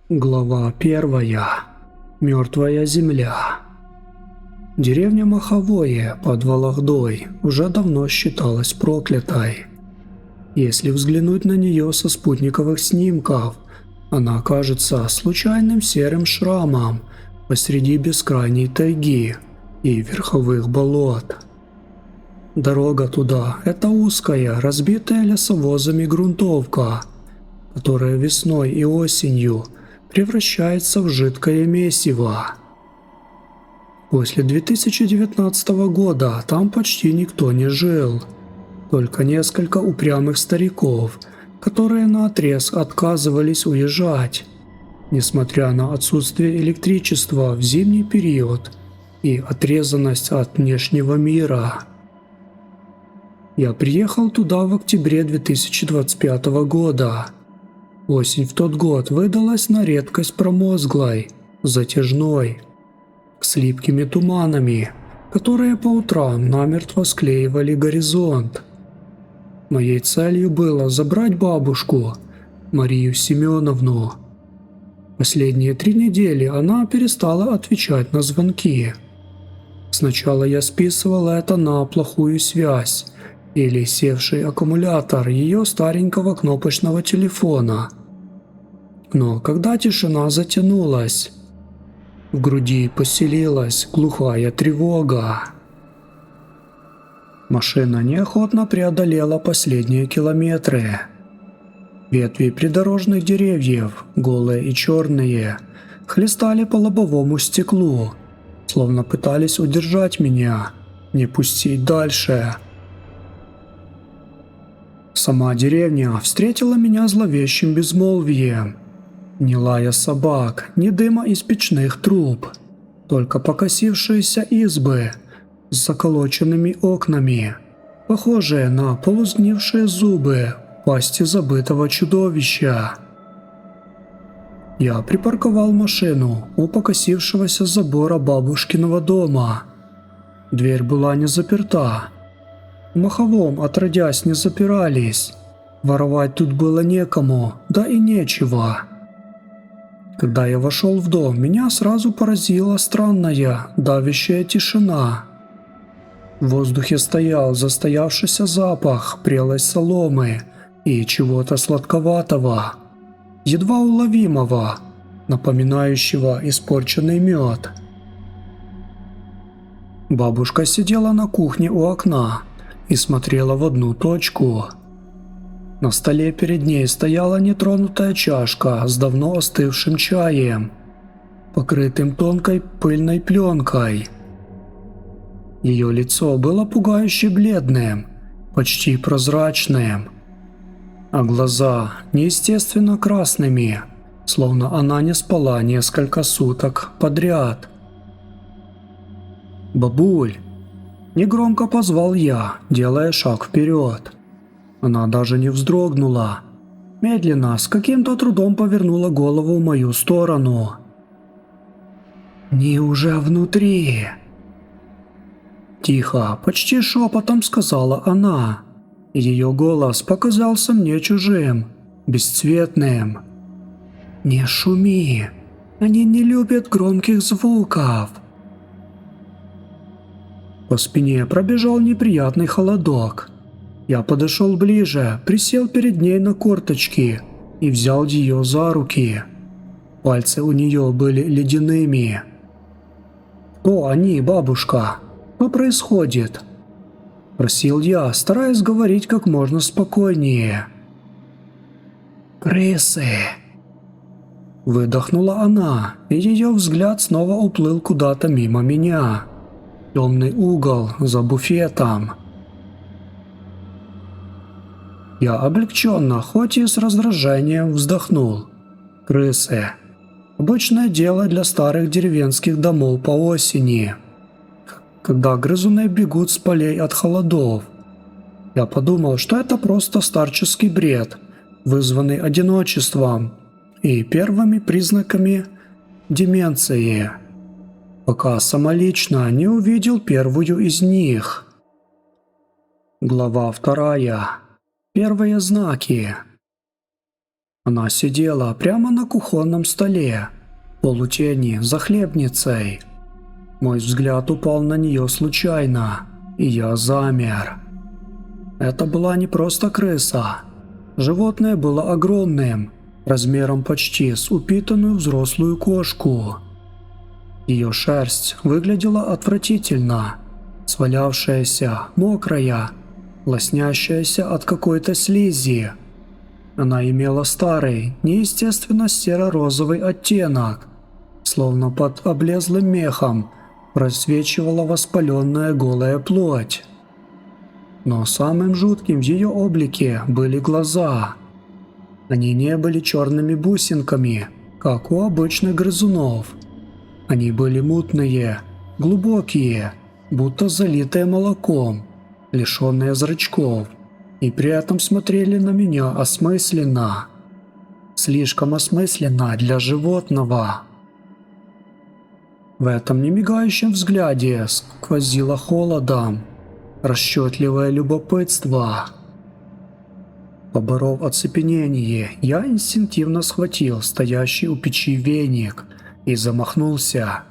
Глава 1. Мертвая земля. Деревня Маховое под Вологдой уже давно считалась проклятой. Если взглянуть на нее со спутниковых снимков, она кажется случайным серым шрамом посреди бескрайней тайги и верховых болот. Дорога туда – это узкая, разбитая лесовозами грунтовка, которая весной и осенью превращается в жидкое месиво. После 2019 года там почти никто не жил, только несколько упрямых стариков, которые наотрез отказывались уезжать, несмотря на отсутствие электричества в зимний период и отрезанность от внешнего мира. Я приехал туда в октябре 2025 года. Осень в тот год выдалась на редкость промозглой, затяжной, с липкими туманами, которые по утрам намертво склеивали горизонт. Моей целью было забрать бабушку, Марию Семеновну. Последние 3 недели она перестала отвечать на звонки. Сначала я списывал это на плохую связь или севший аккумулятор ее старенького кнопочного телефона. Но когда тишина затянулась, в груди поселилась глухая тревога. Машина неохотно преодолела последние километры. Ветви придорожных деревьев, голые и черные, хлестали по лобовому стеклу, словно пытались удержать меня, не пустить дальше. Сама деревня встретила меня зловещим безмолвием. Ни лая собак, ни дыма из печных труб, только покосившиеся избы с заколоченными окнами, похожие на полусгнившие зубы пасти забытого чудовища. Я припарковал машину у покосившегося забора бабушкиного дома. Дверь была не заперта. В Маховом отродясь не запирались. Воровать тут было некому, да и нечего. Когда я вошел в дом, меня сразу поразила странная, давящая тишина. В воздухе стоял застоявшийся запах прелой соломы и чего-то сладковатого, едва уловимого, напоминающего испорченный мед. Бабушка сидела на кухне у окна и смотрела в одну точку. На столе перед ней стояла нетронутая чашка с давно остывшим чаем, покрытым тонкой пыльной пленкой. Ее лицо было пугающе бледным, почти прозрачным, а глаза неестественно красными, словно она не спала несколько суток подряд. «Бабуль!» – негромко позвал я, делая шаг вперед. Она даже не вздрогнула. Медленно, с каким-то трудом повернула голову в мою сторону. «Не уже внутри!» Тихо, почти шепотом сказала она. Ее голос показался мне чужим, бесцветным. «Не шуми! Они не любят громких звуков!» По спине пробежал неприятный холодок. Я подошел ближе, присел перед ней на корточки и взял ее за руки. Пальцы у нее были ледяными. «Кто они, бабушка? Что происходит?» – просил я, стараясь говорить как можно спокойнее. «Крысы!» – выдохнула она, и ее взгляд снова уплыл куда-то мимо меня. Темный угол за буфетом. Я облегченно, хоть и с раздражением, вздохнул. Крысы. Обычное дело для старых деревенских домов по осени, когда грызуны бегут с полей от холодов. Я подумал, что это просто старческий бред, вызванный одиночеством и первыми признаками деменции. пока самолично не увидел первую из них. Глава 2. Первые знаки. Она сидела прямо на кухонном столе, в полутени за хлебницей. Мой взгляд упал на нее случайно, и я замер. Это была не просто крыса. Животное было огромным, размером почти с упитанную взрослую кошку. Ее шерсть выглядела отвратительно, свалявшаяся, мокрая, лоснящаяся от какой-то слизи. Она имела старый, неестественно серо-розовый оттенок, словно под облезлым мехом просвечивала воспаленная голая плоть. Но самым жутким в ее облике были глаза. Они не были черными бусинками, как у обычных грызунов. Они были мутные, глубокие, будто залитые молоком, лишенные зрачков, и при этом смотрели на меня осмысленно. Слишком осмысленно для животного. В этом немигающем взгляде сквозило холодом, расчетливое любопытство. Поборов оцепенение, я инстинктивно схватил стоящий у печи веник и замахнулся.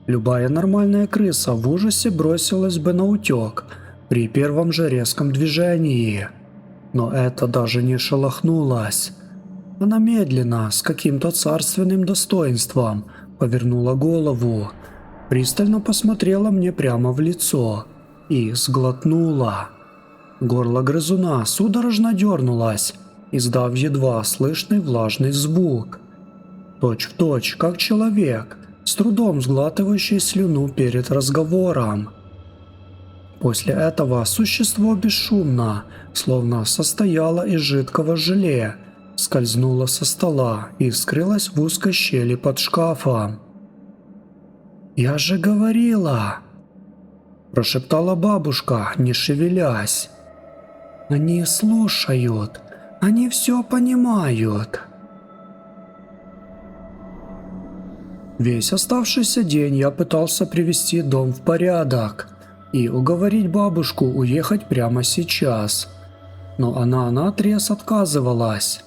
Любая нормальная крыса в ужасе бросилась бы наутек при первом же резком движении. Но это даже не шелохнулось. Она медленно, с каким-то царственным достоинством, повернула голову, пристально посмотрела мне прямо в лицо и сглотнула. Горло грызуна судорожно дернулось, издав едва слышный влажный звук. Точь-в-точь, как человек, с трудом сглатывающий слюну перед разговором. После этого существо бесшумно, словно состояло из жидкого желе, скользнуло со стола и скрылось в узкой щели под шкафом. «Я же говорила!» – прошептала бабушка, не шевелясь. «Они слушают, они все понимают». Весь оставшийся день я пытался привести дом в порядок и уговорить бабушку уехать прямо сейчас, но она наотрез отказывалась.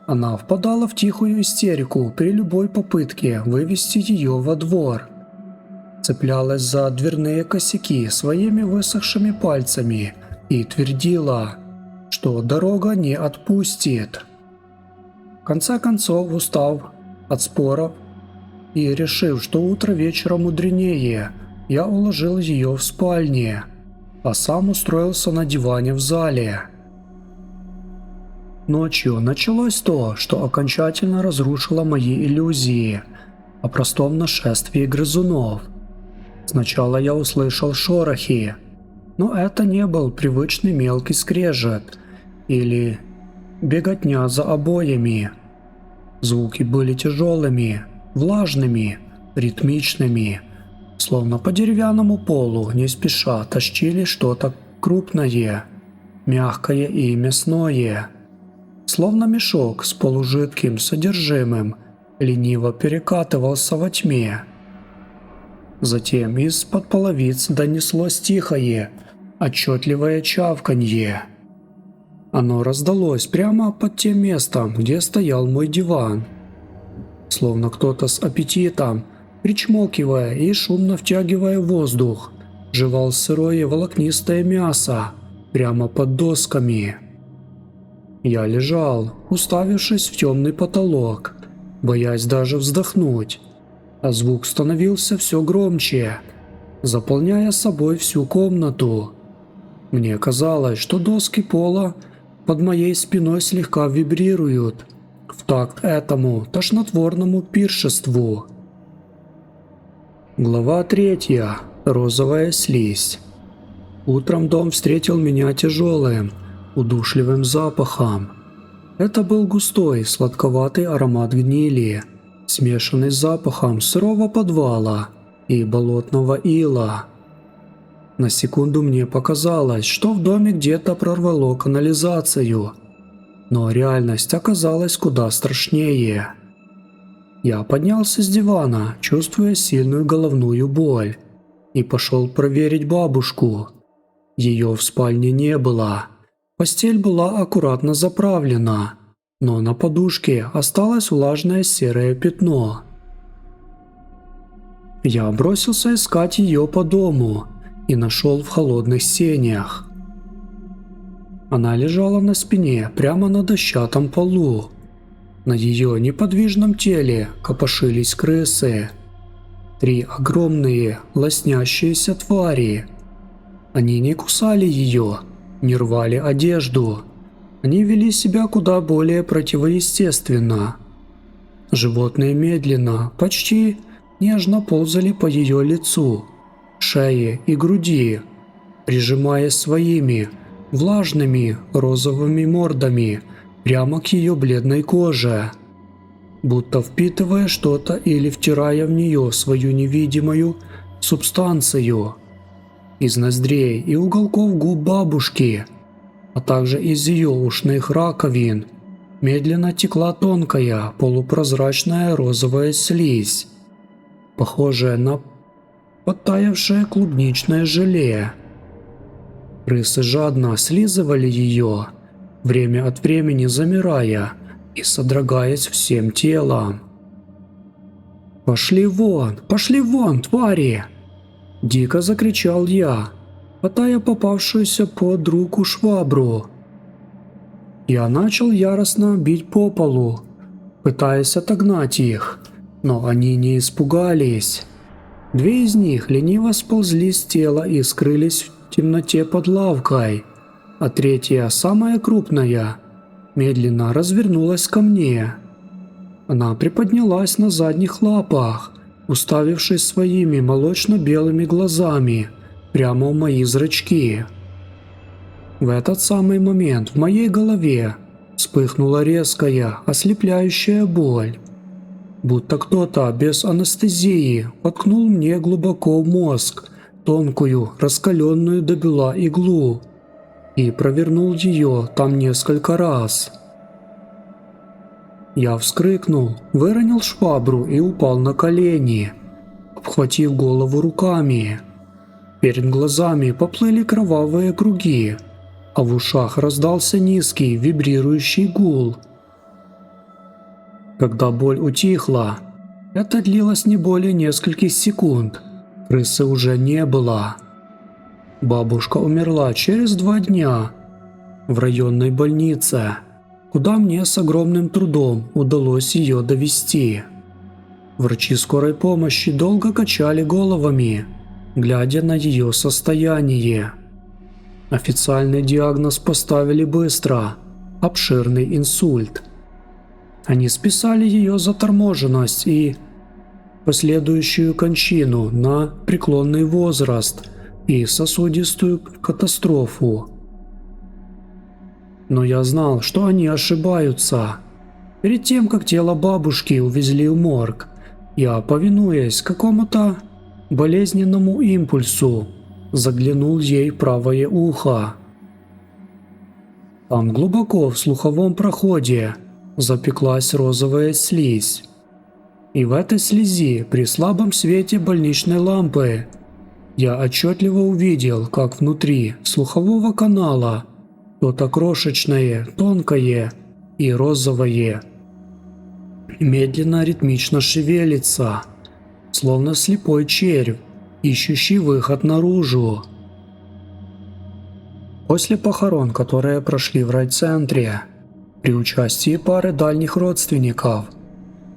Она впадала в тихую истерику при любой попытке вывести ее во двор. Цеплялась за дверные косяки своими высохшими пальцами и твердила, что дорога не отпустит. В конце концов, устав от споров и решив, что утро вечера мудренее, я уложил ее в спальне, а сам устроился на диване в зале. Ночью началось то, что окончательно разрушило мои иллюзии о простом нашествии грызунов. Сначала я услышал шорохи, но это не был привычный мелкий скрежет или беготня за обоями. Звуки были тяжелыми, влажными, ритмичными, словно по деревянному полу не спеша тащили что-то крупное, мягкое и мясное. Словно мешок с полужидким содержимым лениво перекатывался во тьме. Затем из-под половиц донеслось тихое, отчетливое чавканье. Оно раздалось прямо под тем местом, где стоял мой диван. Словно кто-то с аппетитом, причмокивая и шумно втягивая воздух, жевал сырое волокнистое мясо прямо под досками. Я лежал, уставившись в темный потолок, боясь даже вздохнуть, а звук становился все громче, заполняя собой всю комнату. Мне казалось, что доски пола под моей спиной слегка вибрируют в такт этому тошнотворному пиршеству. Глава 3. Розовая слизь. Утром дом встретил меня тяжелым, удушливым запахом. Это был густой, сладковатый аромат гнили, смешанный с запахом сырого подвала и болотного ила. На секунду мне показалось, что в доме где-то прорвало канализацию, но реальность оказалась куда страшнее. Я поднялся с дивана, чувствуя сильную головную боль, и пошел проверить бабушку. Ее в спальне не было. Постель была аккуратно заправлена, но на подушке осталось влажное серое пятно. Я бросился искать ее по дому и нашел в холодных сенях. Она лежала на спине прямо на дощатом полу. На ее неподвижном теле копошились крысы. 3 огромные лоснящиеся твари. Они не кусали ее, не рвали одежду. Они вели себя куда более противоестественно. Животные медленно, почти нежно ползали по ее лицу, шее и груди, прижимаясь своими влажными розовыми мордами прямо к ее бледной коже, будто впитывая что-то или втирая в нее свою невидимую субстанцию. Из ноздрей и уголков губ бабушки, а также из ее ушных раковин, медленно текла тонкая полупрозрачная розовая слизь, похожая на подтаявшее клубничное желе. Крысы жадно слизывали ее, время от времени замирая и содрогаясь всем телом. пошли вон, твари!» – дико закричал я, хватая попавшуюся под руку швабру. Я начал яростно бить по полу, пытаясь отогнать их, но они не испугались. 2 из них лениво сползли с тела и скрылись в темноте под лавкой, а 3-я, самая крупная, медленно развернулась ко мне. Она приподнялась на задних лапах, уставившись своими молочно-белыми глазами прямо в мои зрачки. В этот самый момент в моей голове вспыхнула резкая, ослепляющая боль, будто кто-то без анестезии воткнул мне глубоко в мозг тонкую, раскаленную до бела иглу и провернул ее там несколько раз. Я вскрикнул, выронил швабру и упал на колени, обхватив голову руками. Перед глазами поплыли кровавые круги, а в ушах раздался низкий вибрирующий гул. Когда боль утихла, это длилось не более нескольких секунд, крысы уже не было. Бабушка умерла через 2 дня в районной больнице, куда мне с огромным трудом удалось ее довести. Врачи скорой помощи долго качали головами, глядя на ее состояние. Официальный диагноз поставили быстро – обширный инсульт. Они списали ее заторможенность и последующую кончину на преклонный возраст и сосудистую катастрофу. Но я знал, что они ошибаются. Перед тем, как тело бабушки увезли в морг, я, повинуясь какому-то болезненному импульсу, заглянул ей в правое ухо. Там глубоко в слуховом проходе запеклась розовая слизь. И в этой слизи при слабом свете больничной лампы я отчетливо увидел, как внутри слухового канала что-то крошечное, тонкое и розовое медленно ритмично шевелится, словно слепой червь, ищущий выход наружу. После похорон, которые прошли в райцентре, при участии пары дальних родственников,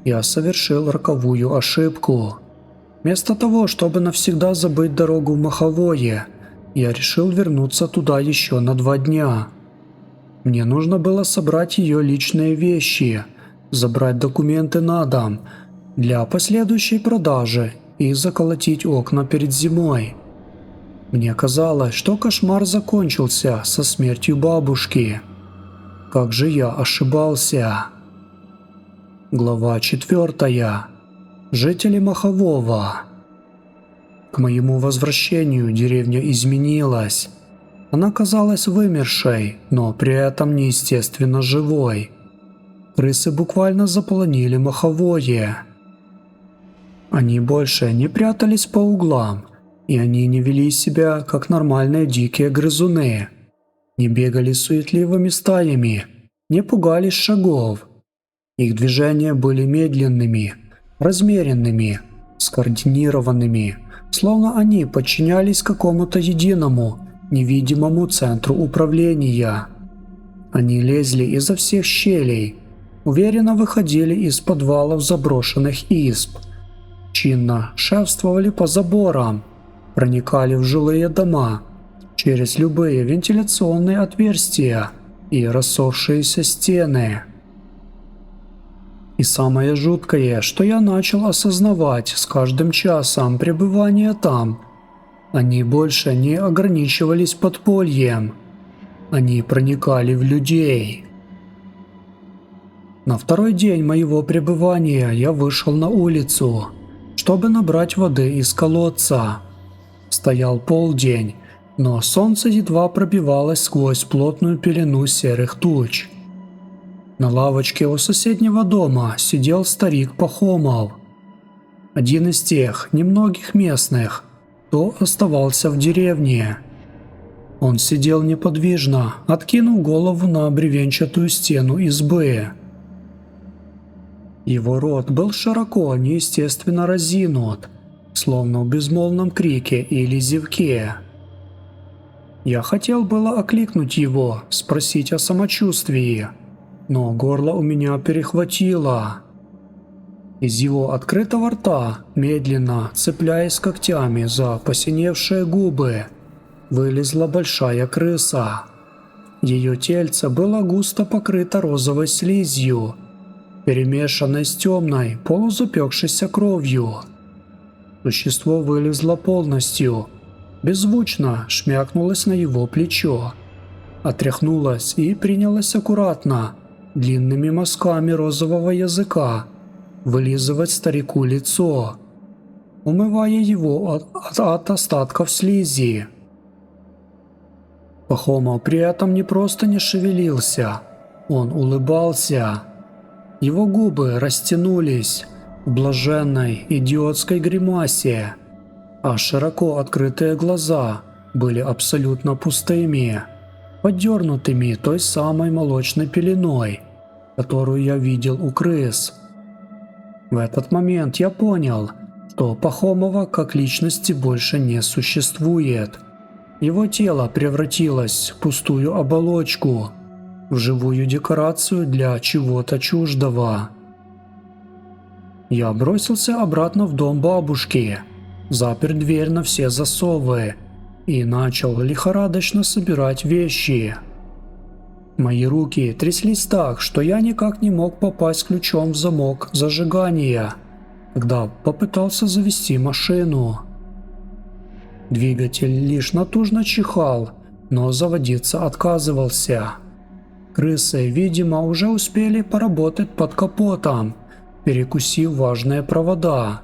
я совершил роковую ошибку. Вместо того, чтобы навсегда забыть дорогу в Маховое, я решил вернуться туда еще на 2 дня. Мне нужно было собрать ее личные вещи, забрать документы на дом для последующей продажи и заколотить окна перед зимой. Мне казалось, что кошмар закончился со смертью бабушки. Как же я ошибался. Глава 4. Жители Махового. К моему возвращению деревня изменилась. Она казалась вымершей, но при этом неестественно живой. Крысы буквально заполонили Маховое. Они больше не прятались по углам, и они не вели себя, как нормальные дикие грызуны. Не бегали суетливыми стаями, не пугались шагов. Их движения были медленными, размеренными, скоординированными, словно они подчинялись какому-то единому, невидимому центру управления. Они лезли изо всех щелей, уверенно выходили из подвалов заброшенных изб, чинно шефствовали по заборам, проникали в жилые дома через любые вентиляционные отверстия и рассохшиеся стены. И самое жуткое, что я начал осознавать с каждым часом пребывания там, они больше не ограничивались подпольем, они проникали в людей. На второй день моего пребывания я вышел на улицу, чтобы набрать воды из колодца. Стоял полдень, но солнце едва пробивалось сквозь плотную пелену серых туч. На лавочке у соседнего дома сидел старик Пахомов, один из тех немногих местных, кто оставался в деревне. Он сидел неподвижно, откинув голову на бревенчатую стену избы. Его рот был широко, неестественно разинут, словно в безмолвном крике или зевке. Я хотел было окликнуть его, спросить о самочувствии, но горло у меня перехватило. Из его открытого рта, медленно цепляясь когтями за посиневшие губы, вылезла большая крыса. Ее тельце было густо покрыто розовой слизью, перемешанной с темной, полузапекшейся кровью. Существо вылезло полностью, беззвучно шмякнулось на его плечо, отряхнулось и принялось аккуратно, длинными мазками розового языка, вылизывать старику лицо, умывая его от остатков слизи. Пахомов при этом не просто не шевелился, он улыбался. Его губы растянулись в блаженной идиотской гримасе, а широко открытые глаза были абсолютно пустыми, подернутыми той самой молочной пеленой, которую я видел у крыс. В этот момент я понял, что Пахомова как личности больше не существует. Его тело превратилось в пустую оболочку, в живую декорацию для чего-то чуждого. Я бросился обратно в дом бабушки, запер дверь на все засовы и начал лихорадочно собирать вещи. Мои руки тряслись так, что я никак не мог попасть ключом в замок зажигания, когда попытался завести машину. Двигатель лишь натужно чихал, но заводиться отказывался. Крысы, видимо, уже успели поработать под капотом, перекусив важные провода.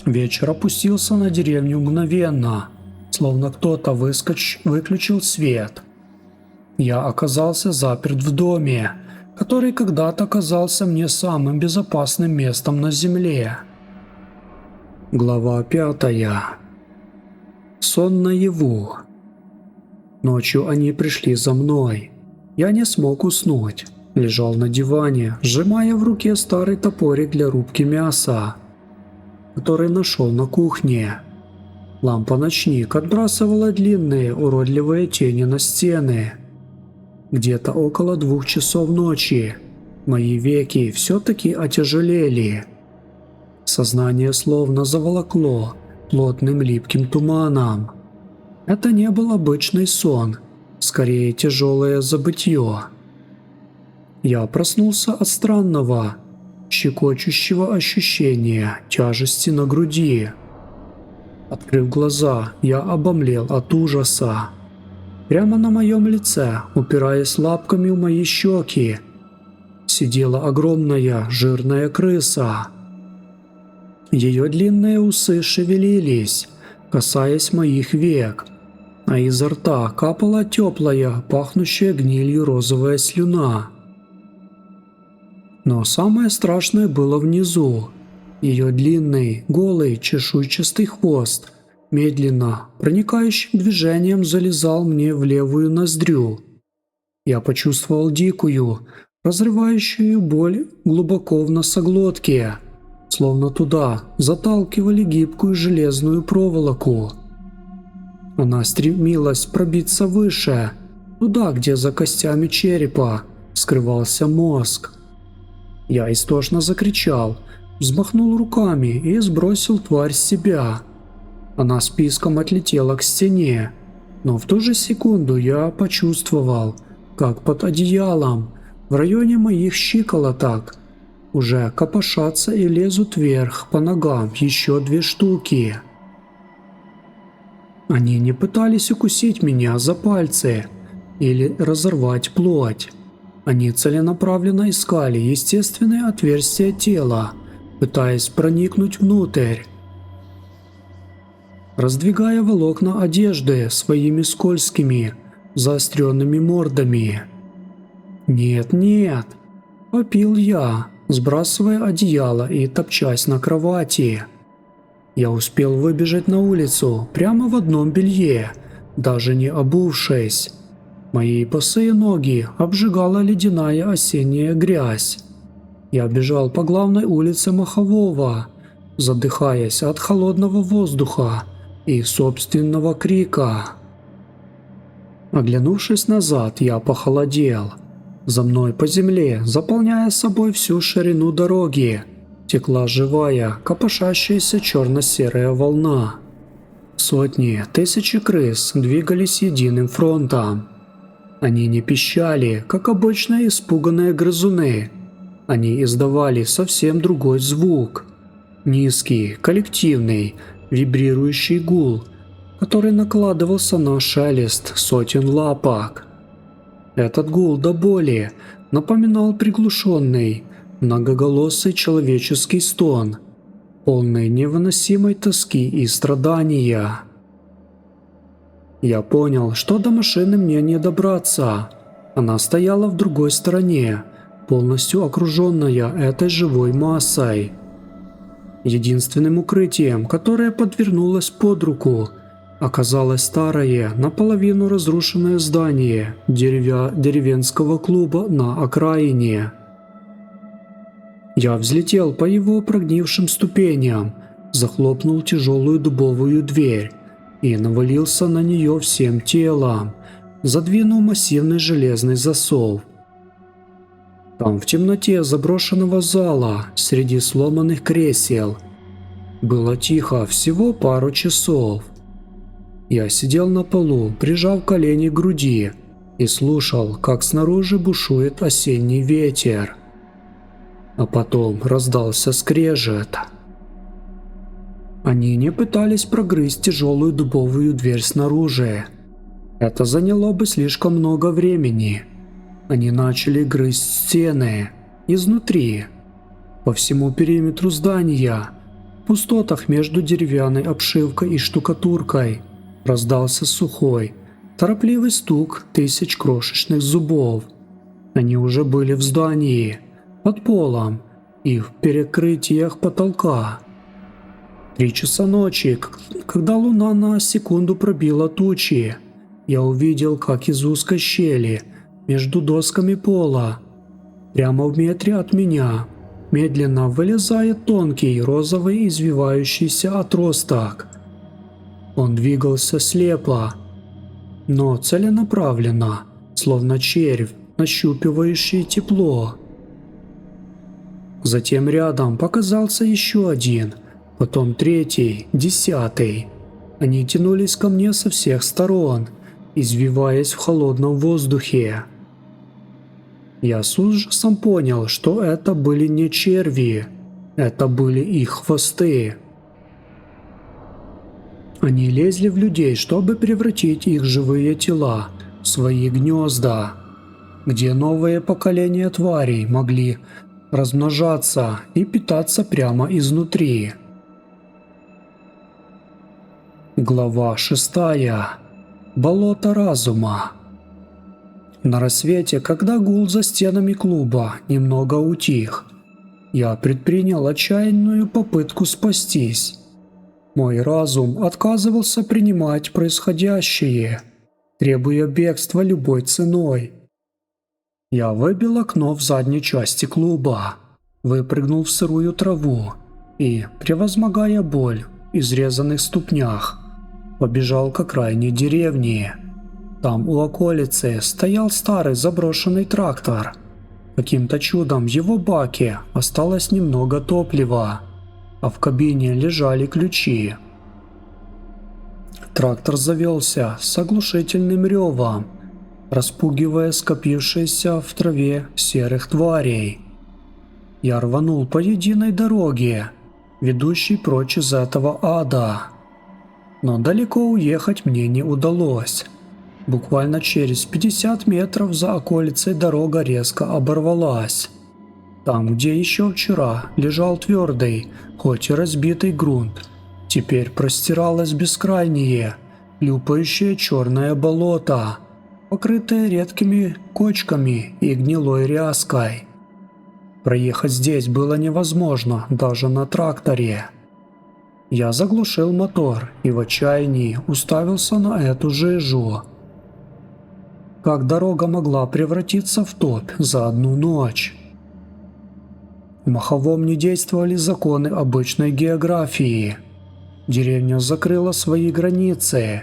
Вечер опустился на деревню мгновенно, словно кто-то выключил свет. Я оказался заперт в доме, который когда-то казался мне самым безопасным местом на земле. Глава 5. Сон наяву. Ночью они пришли за мной. Я не смог уснуть. Лежал на диване, сжимая в руке старый топорик для рубки мяса, который нашел на кухне. Лампа-ночник отбрасывала длинные уродливые тени на стены. Где-то около 2 часов ночи мои веки все-таки отяжелели. Сознание словно заволокло плотным липким туманом. Это не был обычный сон, скорее тяжелое забытье. Я проснулся от странного, щекочущего ощущения тяжести на груди. Открыв глаза, я обомлел от ужаса. Прямо на моем лице, упираясь лапками в мои щеки, сидела огромная жирная крыса. Ее длинные усы шевелились, касаясь моих век, а изо рта капала теплая, пахнущая гнилью розовая слюна. Но самое страшное было внизу. Ее длинный, голый, чешуйчатый хвост медленно, проникающим движением залезал мне в левую ноздрю. Я почувствовал дикую, разрывающую боль глубоко в носоглотке, словно туда заталкивали гибкую железную проволоку. Она стремилась пробиться выше, туда, где за костями черепа скрывался мозг. Я истошно закричал, взмахнул руками и сбросил тварь с себя. Она с писком отлетела к стене, но в ту же секунду я почувствовал, как под одеялом, в районе моих щиколоток, уже копошатся и лезут вверх по ногам еще 2 штуки. Они не пытались укусить меня за пальцы или разорвать плоть. Они целенаправленно искали естественные отверстия тела, пытаясь проникнуть внутрь, раздвигая волокна одежды своими скользкими, заостренными мордами. «Нет, нет!» – вопил я, сбрасывая одеяло и топчась на кровати. Я успел выбежать на улицу прямо в одном белье, даже не обувшись. Мои босые ноги обжигала ледяная осенняя грязь. Я бежал по главной улице Махового, задыхаясь от холодного воздуха и собственного крика. Оглянувшись назад, я похолодел. За мной по земле, заполняя собой всю ширину дороги, текла живая, копошащаяся черно-серая волна. Сотни, тысячи крыс двигались единым фронтом. Они не пищали, как обычные испуганные грызуны. Они издавали совсем другой звук. Низкий, коллективный, вибрирующий гул, который накладывался на шелест сотен лапок. Этот гул до боли напоминал приглушенный, многоголосый человеческий стон, полный невыносимой тоски и страдания. Я понял, что до машины мне не добраться. Она стояла в другой стороне, полностью окруженная этой живой массой. Единственным укрытием, которое подвернулось под руку, оказалось старое, наполовину разрушенное здание деревенского клуба на окраине. Я взлетел по его прогнившим ступеням, захлопнул тяжелую дубовую дверь и навалился на нее всем телом, задвинул массивный железный засов. Там в темноте заброшенного зала, среди сломанных кресел, было тихо всего пару часов. Я сидел на полу, прижав колени к груди, и слушал, как снаружи бушует осенний ветер. А потом раздался скрежет. Они не пытались прогрызть тяжелую дубовую дверь снаружи. Это заняло бы слишком много времени. Они начали грызть стены изнутри, по всему периметру здания, в пустотах между деревянной обшивкой и штукатуркой. Раздался сухой, торопливый стук тысяч крошечных зубов. Они уже были в здании, под полом и в перекрытиях потолка. 3 часа ночи, когда луна на секунду пробила тучи, я увидел, как из узкой щели между досками пола, прямо в метре от меня, медленно вылезает тонкий розовый извивающийся отросток. Он двигался слепо, но целенаправленно, словно червь, нащупывающий тепло. Затем рядом показался еще один, потом 3-й, 10-й. Они тянулись ко мне со всех сторон, извиваясь в холодном воздухе. Я с ужасом понял, что это были не черви, это были их хвосты. Они лезли в людей, чтобы превратить их живые тела в свои гнезда, где новые поколения тварей могли размножаться и питаться прямо изнутри. Глава 6. Болото разума. На рассвете, когда гул за стенами клуба немного утих, я предпринял отчаянную попытку спастись. Мой разум отказывался принимать происходящее, требуя бегства любой ценой. Я выбил окно в задней части клуба, выпрыгнул в сырую траву и, превозмогая боль в изрезанных ступнях, побежал к окраине деревни. Там у околицы стоял старый заброшенный трактор. Каким-то чудом в его баке осталось немного топлива, а в кабине лежали ключи. Трактор завелся с оглушительным ревом, распугивая скопившиеся в траве серых тварей. Я рванул по единой дороге, ведущей прочь из этого ада. Но далеко уехать мне не удалось. Буквально через 50 метров за околицей дорога резко оборвалась. Там, где еще вчера лежал твердый, хоть и разбитый грунт, теперь простиралось бескрайнее, хлюпающее черное болото, покрытое редкими кочками и гнилой ряской. Проехать здесь было невозможно даже на тракторе. Я заглушил мотор и в отчаянии уставился на эту жижу. Как дорога могла превратиться в топь за одну ночь? В Маховом не действовали законы обычной географии. Деревня закрыла свои границы.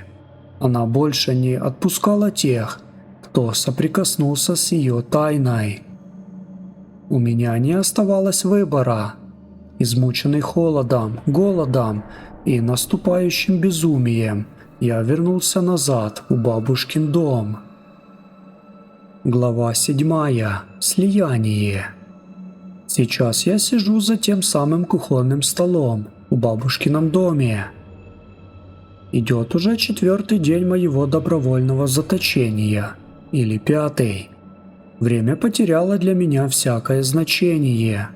Она больше не отпускала тех, кто соприкоснулся с ее тайной. У меня не оставалось выбора. Измученный холодом, голодом и наступающим безумием, я вернулся назад в бабушкин дом. Глава 7. Слияние. Сейчас я сижу за тем самым кухонным столом в бабушкином доме. Идет уже 4-й день моего добровольного заточения, или 5-й. Время потеряло для меня всякое значение.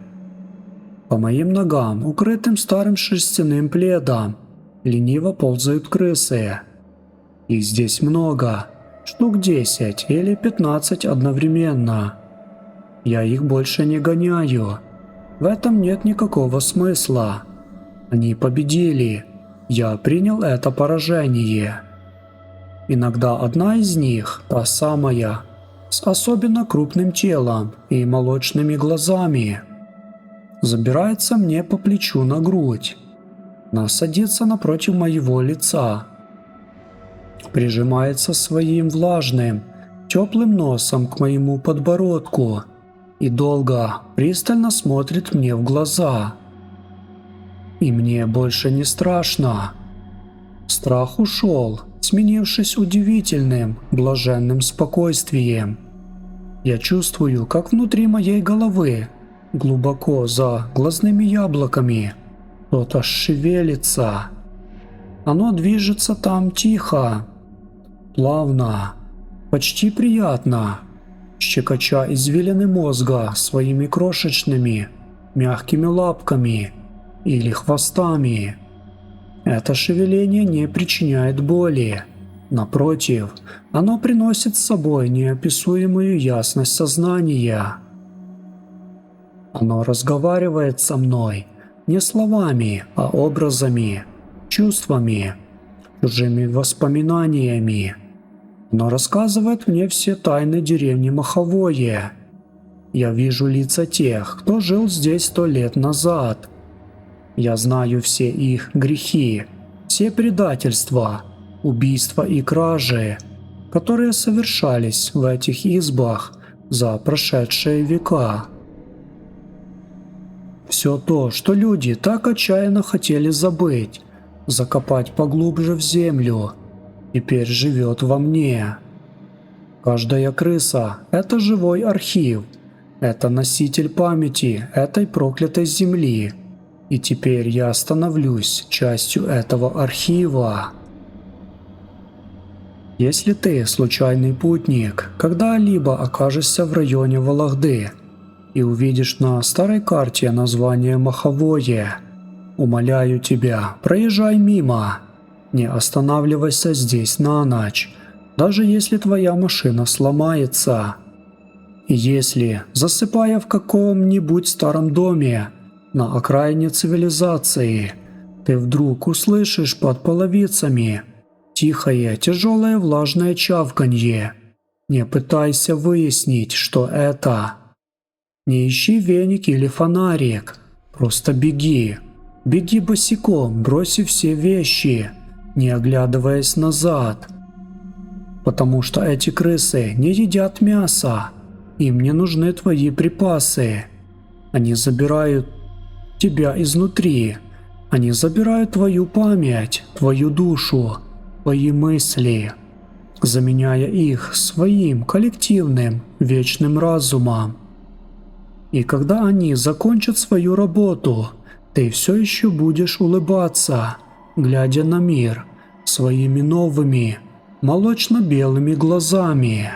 По моим ногам, укрытым старым шерстяным пледом, лениво ползают крысы. Их здесь много, штук 10 или 15 одновременно. Я их больше не гоняю. В этом нет никакого смысла. Они победили. Я принял это поражение. Иногда одна из них, та самая, с особенно крупным телом и молочными глазами, забирается мне по плечу на грудь. Она садится напротив моего лица, прижимается своим влажным, теплым носом к моему подбородку и долго, пристально смотрит мне в глаза. И мне больше не страшно. Страх ушел, сменившись удивительным, блаженным спокойствием. Я чувствую, как внутри моей головы, глубоко за глазными яблоками, что-то шевелится. Оно движется там тихо, плавно, почти приятно, щекоча извилины мозга своими крошечными, мягкими лапками или хвостами. Это шевеление не причиняет боли. Напротив, оно приносит с собой неописуемую ясность сознания. Оно разговаривает со мной не словами, а образами, чувствами, чужими воспоминаниями. Оно рассказывает мне все тайны деревни Маховое. Я вижу лица тех, кто жил здесь 100 лет назад. Я знаю все их грехи, все предательства, убийства и кражи, которые совершались в этих избах за прошедшие века. Все то, что люди так отчаянно хотели забыть, закопать поглубже в землю, теперь живет во мне. Каждая крыса – это живой архив, это носитель памяти этой проклятой земли. И теперь я становлюсь частью этого архива. Если ты, случайный путник, когда-либо окажешься в районе Вологды и увидишь на старой карте название Маховое, умоляю тебя, проезжай мимо, не останавливайся здесь на ночь, даже если твоя машина сломается. И если, засыпая в каком-нибудь старом доме на окраине цивилизации, ты вдруг услышишь под половицами тихое, тяжелое влажное чавканье, не пытайся выяснить, что это. Не ищи веник или фонарик, просто беги. Беги босиком, бросив все вещи, не оглядываясь назад. Потому что эти крысы не едят мясо, им не нужны твои припасы. Они забирают тебя изнутри, они забирают твою память, твою душу, твои мысли, заменяя их своим коллективным вечным разумом. И когда они закончат свою работу, ты все еще будешь улыбаться, глядя на мир своими новыми молочно-белыми глазами.